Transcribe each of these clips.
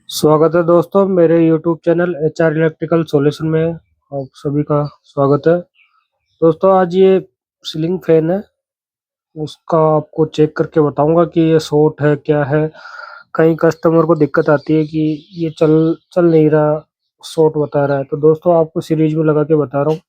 स्वागत है दोस्तों मेरे YouTube channel HR electrical solution में आप सभी का स्वागत है। दोस्तों आज ये सीलिंग फैन है, उसका आपको चेक करके बताऊंगा कि ये शॉर्ट है क्या है। कई कस्टमर को दिक्कत आती है कि ये चल चल नहीं रहा, शॉर्ट बता रहा है। तो दोस्तों आपको सीरीज में लगा के बता रहा हूँ।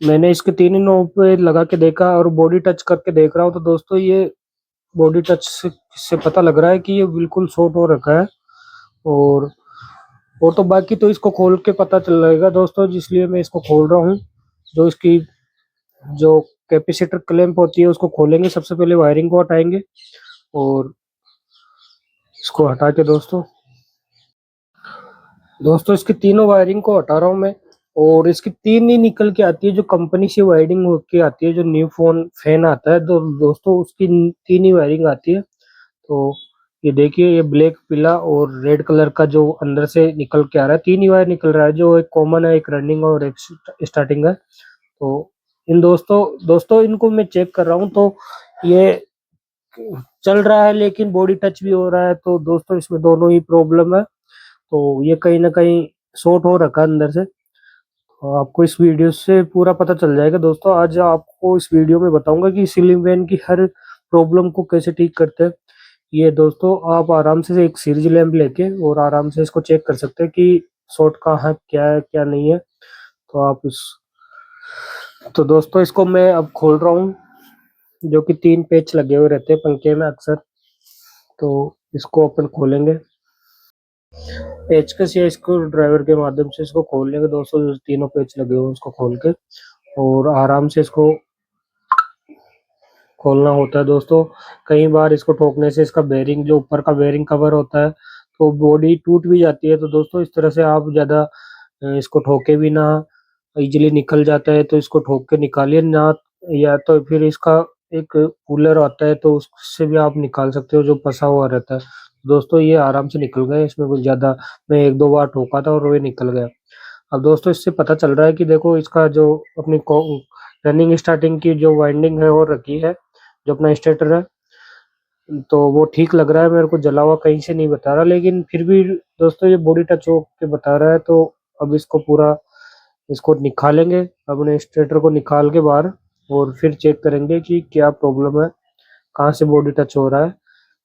मैंने इसके तीन ही नोब पे लगा के देखा और बॉडी टच करके देख रहा हूँ। तो दोस्तों ये बॉडी टच से पता लग रहा है कि ये बिल्कुल शॉर्ट हो रखा है। और तो बाकी तो इसको खोल के पता चल जाएगा दोस्तों, इसलिए मैं इसको खोल रहा हूँ। जो इसकी जो कैपेसिटर क्लैंप होती है उसको खोलेंगे। सबसे पहले वायरिंग को हटाएंगे और इसको हटा के दोस्तों इसकी तीनों वायरिंग को हटा रहा हूँ मैं। और इसकी तीन ही निकल के आती है, जो कंपनी से वायरिंग होके आती है, जो न्यू फोन फैन आता है तो दोस्तों उसकी तीन ही वायरिंग आती है। तो ये देखिए, ये ब्लैक, पीला और रेड कलर का जो अंदर से निकल के आ रहा है, तीन ही वायर निकल रहा है। जो एक कॉमन है, एक रनिंग और एक स्टार्टिंग है। तो इन दोस्तों दोस्तों इनको मैं चेक कर रहा हूँ। तो ये चल रहा है लेकिन बॉडी टच भी हो रहा है। तो दोस्तों इसमें दोनों ही प्रॉब्लम है। तो ये कहीं ना कहीं शॉर्ट हो रखा है अंदर से। तो आपको इस वीडियो से पूरा पता चल जाएगा दोस्तों। आज आपको इस वीडियो में बताऊंगा कि सीलिंग फैन की हर प्रॉब्लम को कैसे ठीक करते हैं। ये दोस्तों आप आराम से एक सीरीज लैंप लेके और आराम से इसको चेक कर सकते हैं कि शॉर्ट कहाँ है क्या नहीं है। तो आप इस तो दोस्तों इसको मैं अब खोल रहा हूँ। जो कि तीन पेच लगे हुए रहते हैं पंखे में अक्सर। तो इसको अपन खोलेंगे पेचकस या स्क्रू ड्राइवर के माध्यम से। इसको खोल लेंगे दोस्तों, जो तीनों पेच लगे हुए हैं उसको खोल के। और आराम से इसको खोलना होता है दोस्तों। कई बार इसको ठोकने से इसका बेरिंग, जो ऊपर का बेरिंग कवर होता है, तो बॉडी टूट भी जाती है। तो दोस्तों इस तरह से आप ज्यादा इसको ठोके भी ना, इजीली निकल जाता है तो इसको ठोक के निकालिए ना। या तो फिर इसका एक कूलर आता है तो उससे भी आप निकाल सकते हो, जो फंसा हुआ रहता है। दोस्तों ये आराम से निकल गए, इसमें कुछ ज्यादा, मैं एक दो बार ठोका था और ये निकल गया। अब दोस्तों इससे पता चल रहा है कि देखो, इसका जो अपनी रनिंग स्टार्टिंग की जो वाइंडिंग है और रखी है, जो अपना स्टेटर है, तो वो ठीक लग रहा है मेरे को। जला हुआ कहीं से नहीं बता रहा, लेकिन फिर भी दोस्तों ये बॉडी टच हो के बता रहा है। तो अब इसको पूरा, इसको निकालेंगे अपने स्टेटर को निकाल के बाहर। और फिर चेक करेंगे कि क्या प्रॉब्लम है, कहाँ से बॉडी टच हो रहा है।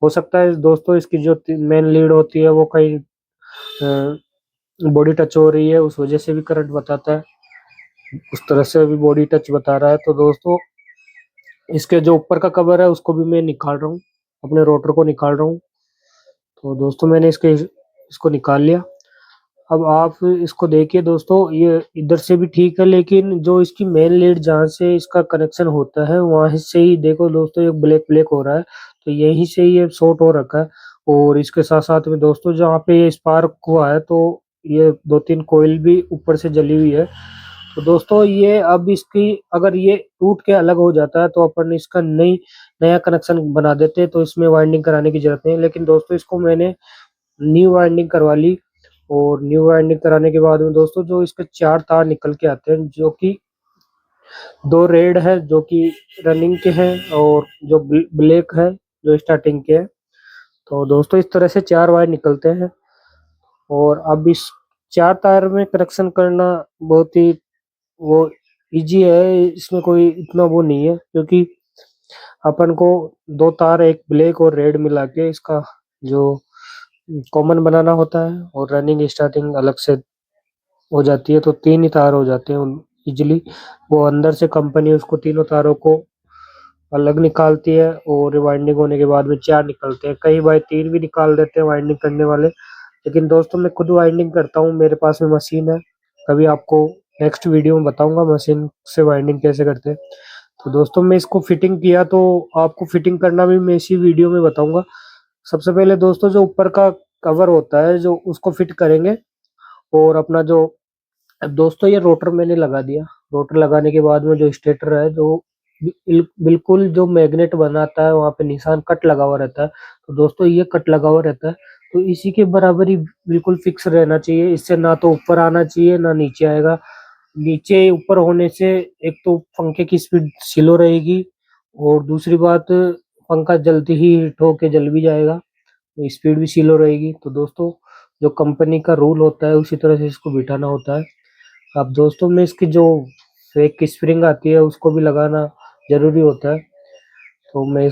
हो सकता है दोस्तों इसकी जो मेन लीड होती है वो कहीं बॉडी टच हो रही है, उस वजह से भी करंट बताता है। उस तरह से भी बॉडी टच बता रहा है। तो दोस्तों इसके जो ऊपर का कवर है उसको भी मैं निकाल रहा हूँ, अपने रोटर को निकाल रहा हूँ। तो दोस्तों मैंने इसको निकाल लिया। अब आप इसको देखिए दोस्तों, ये इधर से भी ठीक है, लेकिन जो इसकी मेन लीड जहाँ से इसका कनेक्शन होता है वहां से ही देखो दोस्तों, ये ब्लैक ब्लैक हो रहा है। तो यहीं से ये शॉर्ट हो रखा है। और इसके साथ साथ में दोस्तों जहाँ पे ये स्पार्क हुआ है, तो ये दो तीन कोयल भी ऊपर से जली हुई है। तो दोस्तों ये अब इसकी, अगर ये टूट के अलग हो जाता है तो अपन इसका नया कनेक्शन बना देते हैं, तो इसमें वाइंडिंग कराने की जरूरत नहीं है। लेकिन दोस्तों इसको मैंने न्यू वाइंडिंग करवा ली। और न्यू वाइंडिंग कराने के बाद में दोस्तों, जो इसके चार तार निकल के आते हैं, जो कि दो रेड है जो कि रनिंग के हैं, और जो ब्लैक है जो स्टार्टिंग के है। तो दोस्तों इस तरह से चार वायर निकलते हैं। और अब इस चार तार में कनेक्शन करना बहुत ही वो इजी है, इसमें कोई इतना वो नहीं है। क्योंकि अपन को दो तार, एक ब्लैक और रेड मिला के इसका जो कॉमन बनाना होता है, और रनिंग स्टार्टिंग अलग से हो जाती है। तो तीन ही तार हो जाते हैं इजिली। वो अंदर से कंपनी उसको तीनों तारों को अलग निकालती है, और वाइंडिंग होने के बाद में चार निकलते हैं। कई बार तीन भी निकाल देते हैं वाइंडिंग करने वाले। लेकिन दोस्तों मैं खुद वाइंडिंग करता हूँ, मेरे पास में मशीन है। कभी आपको नेक्स्ट वीडियो में बताऊंगा मशीन से वाइंडिंग कैसे करते हैं। तो दोस्तों मैं इसको फिटिंग किया, तो आपको फिटिंग करना भी मैं इसी वीडियो में बताऊंगा। सबसे पहले दोस्तों जो ऊपर का कवर होता है, जो उसको फिट करेंगे। और अपना जो, अब दोस्तों ये रोटर मैंने लगा दिया। रोटर लगाने के बाद में जो स्टेटर है, जो बिल्कुल जो मैग्नेट बनाता है वहां पे निशान कट लगा हुआ रहता है। तो दोस्तों ये कट लगा हुआ रहता है, तो इसी के बराबर ही बिल्कुल फिक्स रहना चाहिए। इससे ना तो ऊपर आना चाहिए ना नीचे आएगा। नीचे ऊपर होने से एक तो पंखे की स्पीड स्लो रहेगी, और दूसरी बात, पंखा जल्दी ही हिट होके जल भी जाएगा, स्पीड भी स्लो रहेगी। तो दोस्तों जो कंपनी का रूल होता है उसी तरह से इसको बिठाना होता है। अब दोस्तों में इसकी जो एक स्प्रिंग आती है उसको भी लगाना ज़रूरी होता है। तो मैं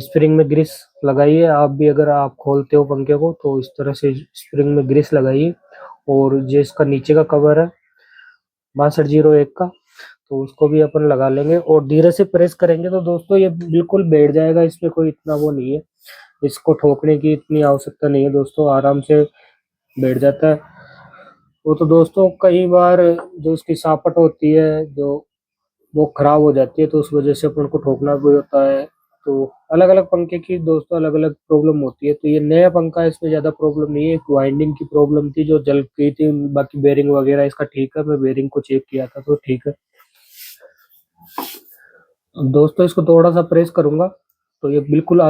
स्प्रिंग में ग्रीस लगाइए, आप भी अगर आप खोलते हो पंखे को तो इस तरह से स्प्रिंग में ग्रीस लगाइए। और जो इसका नीचे का कवर है 6201 का, तो उसको भी अपन लगा लेंगे और धीरे से प्रेस करेंगे तो दोस्तों ये बिल्कुल बैठ जाएगा, इसमें कोई इतना वो नहीं है, इसको ठोकने की इतनी आवश्यकता नहीं है दोस्तों, आराम से बैठ जाता है। वो तो दोस्तों कई बार जो इसकी सापट होती है जो वो खराब हो जाती है तो उस वजह से अपन को ठोकना भी होता है। तो अलग अलग पंखे की दोस्तों अलग अलग प्रॉब्लम होती है। तो ये नया पंखा है, इसमें ज्यादा प्रॉब्लम नहीं है, एक वाइंडिंग की प्रॉब्लम थी जो जल गई थी, बाकी बेरिंग वगैरह इसका ठीक है, मैं बेरिंग को चेक किया था तो ठीक है। अब दोस्तों इसको थोड़ा सा प्रेस करूंगा तो ये बिल्कुल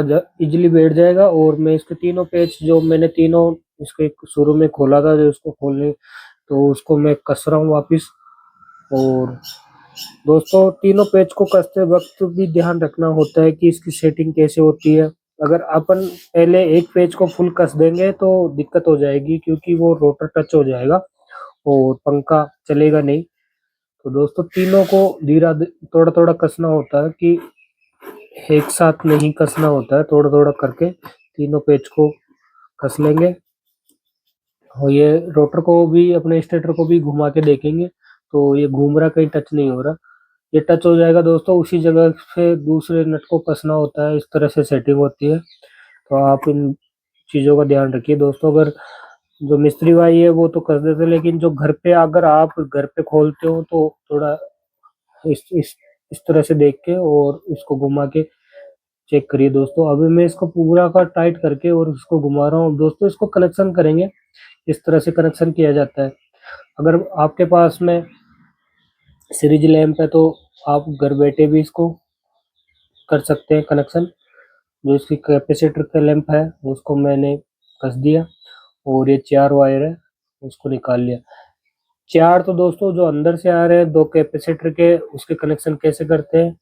इजीली बैठ जाएगा। और मैं इसके तीनों पेच जो मैंने तीनों इसके शुरू में खोला था, जो इसको खोलने तो उसको मैं कस रहा हूँ वापिस। और दोस्तों तीनों पेच को कसते वक्त भी ध्यान रखना होता है कि इसकी सेटिंग कैसे होती है। अगर अपन पहले एक पेच को फुल कस देंगे तो दिक्कत हो जाएगी, क्योंकि वो रोटर टच हो जाएगा और पंखा चलेगा नहीं। तो दोस्तों तीनों को धीरा थोड़ा थोड़ा कसना होता है, कि एक साथ नहीं कसना होता है, थोड़ा थोड़ा करके तीनों पेच को कस लेंगे। और ये रोटर को भी अपने स्टेटर को भी घुमा के देखेंगे तो ये घूम रहा, कहीं टच नहीं हो रहा। ये टच हो जाएगा दोस्तों, उसी जगह से दूसरे नट को कसना होता है, इस तरह से सेटिंग होती है। तो आप इन चीज़ों का ध्यान रखिए दोस्तों। अगर जो मिस्त्री भाई है वो तो कर देते, लेकिन जो घर पे अगर आप घर पे खोलते हो तो थोड़ा इस तरह से देख के और इसको घुमा के चेक करिए दोस्तों। अभी मैं इसको पूरा का टाइट करके और इसको घुमा रहा हूँ दोस्तों। इसको कनेक्शन करेंगे, इस तरह से कनेक्शन किया जाता है। अगर आपके पास में सीरीज लैंप है तो आप घर बैठे भी इसको कर सकते हैं कनेक्शन। जो इसकी कैपेसिटर का लैंप है उसको मैंने कस दिया और ये 4 वायर है उसको निकाल लिया। 4 तो दोस्तों जो अंदर से आ रहे हैं 2 कैपेसिटर के, उसके कनेक्शन कैसे करते हैं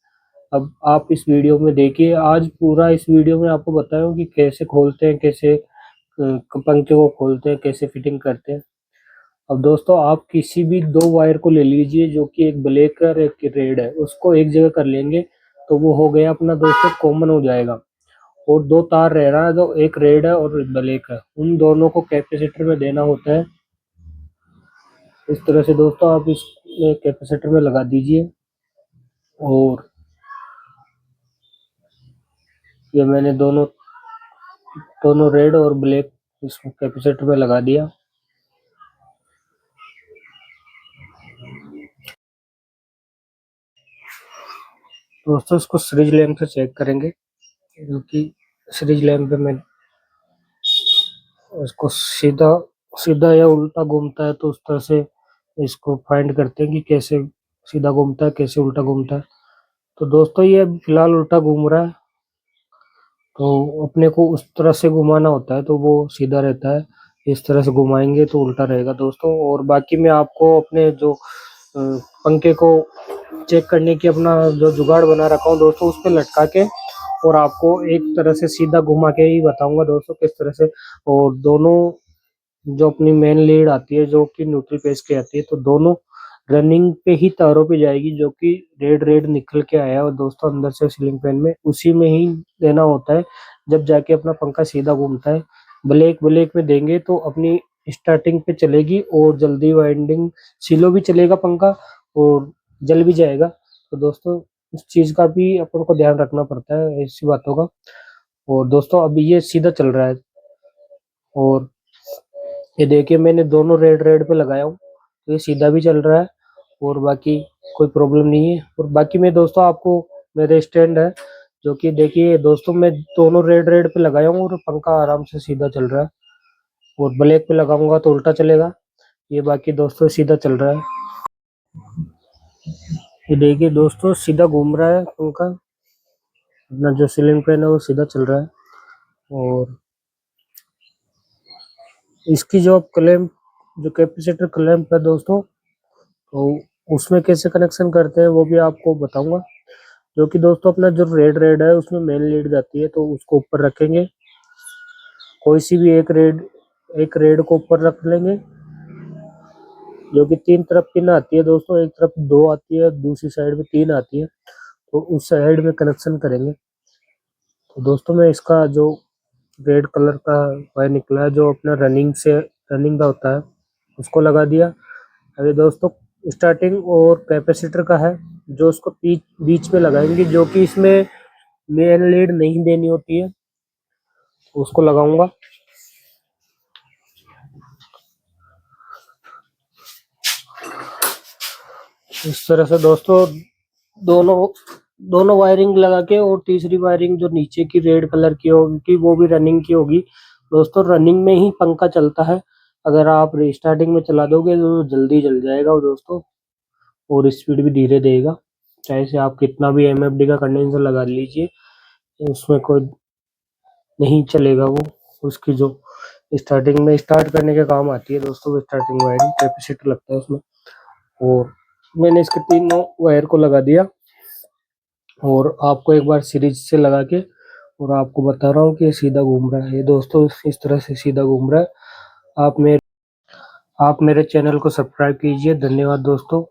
अब आप इस वीडियो में देखिए। आज पूरा इस वीडियो में आपको बताऊं कि कैसे खोलते हैं, कैसे पंखे को खोलते हैं, कैसे फिटिंग करते हैं। अब दोस्तों आप किसी भी 2 वायर को ले लीजिए, जो कि एक ब्लैक है और एक रेड है, उसको एक जगह कर लेंगे तो वो हो गया अपना दोस्तों कॉमन हो जाएगा। और 2 तार रह रहा है जो एक रेड है और ब्लैक है, उन दोनों को कैपेसिटर में देना होता है। इस तरह से दोस्तों आप इस कैपेसिटर में लगा दीजिए। और ये मैंने दोनों दोनों रेड और ब्लैक इस कैपेसिटर में लगा दिया। दोस्तों इसको सीरीज लैंप से चेक करेंगे, क्योंकि सीरीज लैंप पे मैं इसको सीधा सीधा या उल्टा घूमता है तो उस तरह से इसको फाइंड करते हैं कि कैसे सीधा घूमता है, कैसे उल्टा घूमता है। तो दोस्तों ये फिलहाल उल्टा घूम रहा है, तो अपने को उस तरह से घुमाना होता है तो वो सीधा रहता है। इस तरह से घुमाएंगे तो उल्टा रहेगा दोस्तों। और बाकी मैं आपको अपने जो पंखे को चेक करने की अपना जो जुगाड़ बना रखा हूँ दोस्तों, उस पर लटका के और आपको एक तरह से सीधा घुमा के ही बताऊंगा दोस्तों किस तरह से। और दोनों जो अपनी मेन लीड आती है जो कि न्यूट्रल पेज की आती है, तो दोनों रनिंग पे ही तारों पे जाएगी, जो कि रेड रेड निकल के आया है और दोस्तों अंदर से सीलिंग फैन में उसी में ही देना होता है, जब जाके अपना पंखा सीधा घूमता है। ब्लैक ब्लैक में देंगे तो अपनी स्टार्टिंग पे चलेगी और जल्दी वाइंडिंग स्लो भी चलेगा पंखा और जल भी जाएगा। तो दोस्तों इस चीज का भी अपन को ध्यान रखना पड़ता है, ऐसी बातों का। और दोस्तों अभी ये सीधा चल रहा है और ये देखिए मैंने दोनों रेड रेड पे लगाया हूँ तो ये सीधा भी चल रहा है और बाकी कोई प्रॉब्लम नहीं है। और बाकी मैं दोस्तों आपको मेरे स्टैंड है जो कि देखिए दोस्तों मैं दोनों रेड रेड पे लगाया हूँ और पंखा आराम से सीधा चल रहा है। और ब्लैक पे लगाऊंगा तो उल्टा चलेगा, ये बाकी दोस्तों सीधा चल रहा है। ये देखिए दोस्तों सीधा घूम रहा है पंखा, अपना जो सीलिंग फैन है वो सीधा चल रहा है। और इसकी जो क्लैंप जो कैपेसिटर क्लैंप है दोस्तों, तो उसमें कैसे कनेक्शन करते हैं वो भी आपको बताऊंगा। जो कि दोस्तों अपना जो रेड रेड है उसमें मेन लीड जाती है, तो उसको ऊपर रखेंगे, कोई सी भी एक रेड एक रेड को ऊपर रख लेंगे, जो कि 3 तरफ पिन आती है दोस्तों, एक तरफ 2 आती है, दूसरी साइड में 3 आती है, तो उस साइड में कनेक्शन करेंगे। तो दोस्तों मैं इसका जो रेड कलर का वायर निकला है, जो अपना रनिंग का होता है, उसको लगा दिया। अभी दोस्तों स्टार्टिंग और कैपेसिटर का है, जो उसको बीच बीच में लगाएंगे, जो कि इसमें मेन लीड नहीं देनी होती है, उसको लगाऊंगा। इस तरह से दोस्तों दोनों दोनों वायरिंग लगा के, और तीसरी वायरिंग जो नीचे की रेड कलर की होगी वो भी रनिंग की होगी। दोस्तों रनिंग में ही पंखा चलता है, अगर आप स्टार्टिंग में चला दोगे तो जल्दी जल जाएगा वो दोस्तों, और स्पीड भी धीरे देगा। चाहे से आप कितना भी एमएफडी का कंडेंसर लगा लीजिए, उसमें कोई नहीं चलेगा वो। उसकी जो स्टार्टिंग में स्टार्ट करने के काम आती है दोस्तों, वो स्टार्टिंग वायरिंग कैपेसिटर लगता है उसमें। और मैंने इसके तीनों वायर को लगा दिया, और आपको एक बार सीरीज से लगा के और आपको बता रहा हूँ कि ये सीधा घूम रहा है। ये दोस्तों इस तरह से सीधा घूम रहा है। आप मेरे चैनल को सब्सक्राइब कीजिए। धन्यवाद दोस्तों।